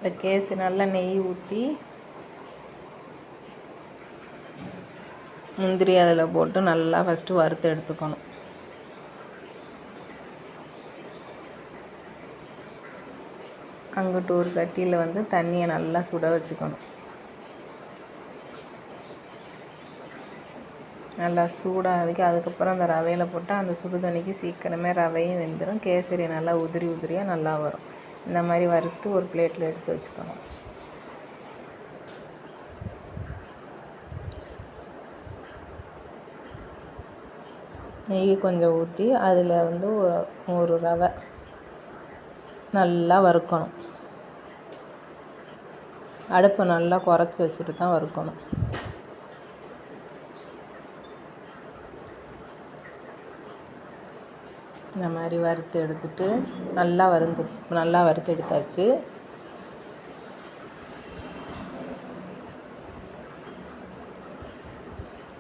இப்போ கேசரி நல்லா நெய் ஊற்றி முந்திரி அதில் போட்டு நல்லா ஃபஸ்ட்டு வறுத்து எடுத்துக்கணும். அங்கிட்டு ஒரு சட்டியில் தண்ணியை நல்லா சுட வச்சுக்கணும். நல்லா சூடாக அதுக்கப்புறம் அந்த ரவையில் போட்டால் அந்த சுடு தண்ணிக்கு சீக்கிரமே ரவையும் வெந்துடும். கேசரி நல்லா உதிரி உதிரியாக நல்லா வரும். இந்த மாதிரி வறுத்து ஒரு பிளேட்டில் எடுத்து வச்சுக்கணும். நெய் கொஞ்சம் ஊற்றி அதில் ஒரு ரவை நல்லா வறுக்கணும். அடுப்பை நல்லா குறைச்சி வச்சுட்டு தான் வறுக்கணும். இந்த மாதிரி வறுத்து எடுத்துட்டு நல்லா வறுத்து எடுத்தாச்சு.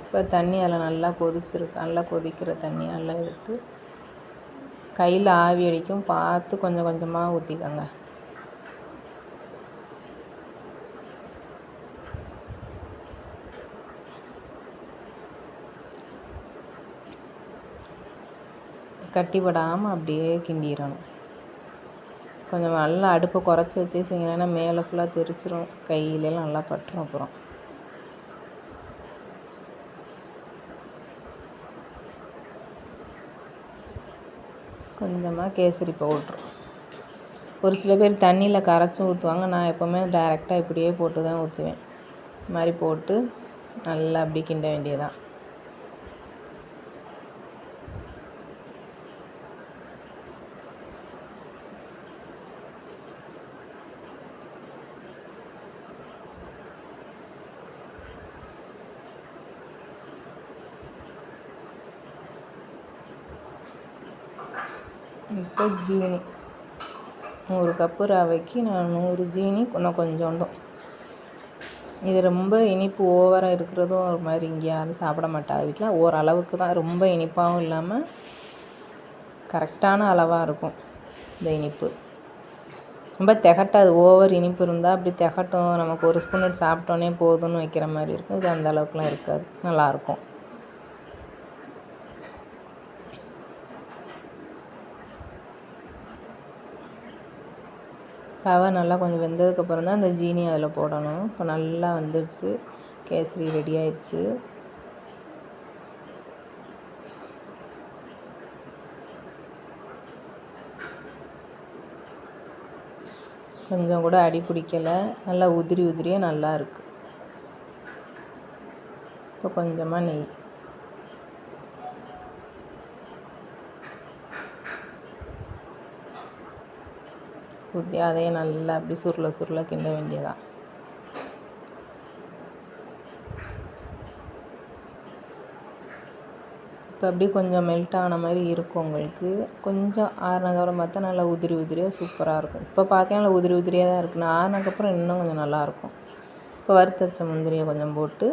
இப்போ தண்ணி அதில் நல்லா கொதிச்சிருக்கு. நல்லா கொதிக்கிற தண்ணி நல்லா எடுத்து கையில் ஆவி அடிக்கும் பார்த்து கொஞ்சம் கொஞ்சமாக ஊற்றிக்கோங்க. கட்டிப்படாமல் அப்படியே கிண்டிடணும். கொஞ்சம் நல்லா அடுப்பை குறைச்சி வச்சு செஞ்சீங்கன்னா மேலே ஃபுல்லாக தெரிச்சிரும், கையிலலாம் நல்லா பட்டுரும். அப்புறம் கொஞ்சமாக கேசரி பவுட்ரு. ஒரு சில பேர் தண்ணியில் கரைச்சும் ஊற்றுவாங்க. நான் எப்போவுமே டைரெக்டாக இப்படியே போட்டு தான் ஊற்றுவேன். இது மாதிரி போட்டு நல்லா அப்படி கிண்ட வேண்டியதான். இப்போ ஜீனி 100 கப்பு ரவைக்கு நான் 100 ஜீனி, இன்னும் கொஞ்சோண்டும். இது ரொம்ப இனிப்பு ஓவராக இருக்கிறதும் ஒரு மாதிரி இங்கே யாரும் சாப்பிட மாட்டாங்க. வீட்டில் ஓரளவுக்கு தான், ரொம்ப இனிப்பாகவும் இல்லாமல் கரெக்டான அளவாக இருக்கும். இந்த இனிப்பு ரொம்ப திகட்டாது. ஓவர் இனிப்பு இருந்தால் அப்படி திகட்டும், நமக்கு ஒரு ஸ்பூன் எடுத்து சாப்பிட்டோன்னே போதும்னு வைக்கிற மாதிரி இருக்கும். இது அந்த அளவுக்குலாம் இருக்காது, நல்லாயிருக்கும். ரவை நல்லா கொஞ்சம் வெந்ததுக்கப்புறம் தான் அந்த ஜீனி அதில் போடணும். இப்போ நல்லா வந்துடுச்சு, கேசரி ரெடி ஆயிடுச்சு. கொஞ்சம் கூட அடி பிடிக்கலை, நல்லா உதிரி உதிரியாக நல்லா இருக்குது. இப்போ கொஞ்சமாக நெய் ஊற்றி அதையும் நல்லா அப்படி சுருள கிண்ட வேண்டியதான். இப்போ அப்படி கொஞ்சம் மெல்ட் ஆன மாதிரி இருக்கும். உங்களுக்கு கொஞ்சம் ஆறுனதுக்கப்புறம் பார்த்தா நல்லா உதிரி உதிரியாக சூப்பராக இருக்கும். இப்போ பார்க்க நல்லா உதிரி உதிரியாக தான் இருக்குது. நான் ஆறுனதுக்கப்புறம் இன்னும் கொஞ்சம் நல்லாயிருக்கும். இப்போ வறுத்து வச்ச முந்திரியை கொஞ்சம் போட்டு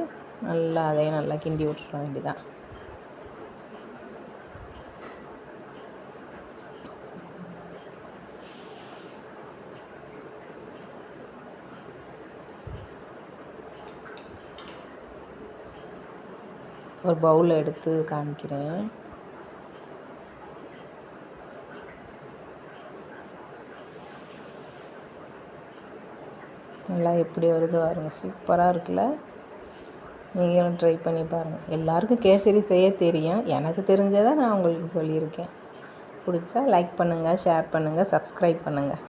நல்லா அதையும் நல்லா கிண்டி விட்டுற வேண்டியதான். ஒரு பவுலில் எடுத்து காமிக்கிறேன். நல்லா எப்படி வருது பாருங்கள், சூப்பராக இருக்குல்ல. நீங்களும் ட்ரை பண்ணி பாருங்கள். எல்லாருக்கும் கேசரி செய்ய தெரியும், எனக்கு தெரிஞ்சதை நான் உங்களுக்கு சொல்லியிருக்கேன். பிடிச்சா லைக் பண்ணுங்கள், ஷேர் பண்ணுங்கள், சப்ஸ்கிரைப் பண்ணுங்கள்.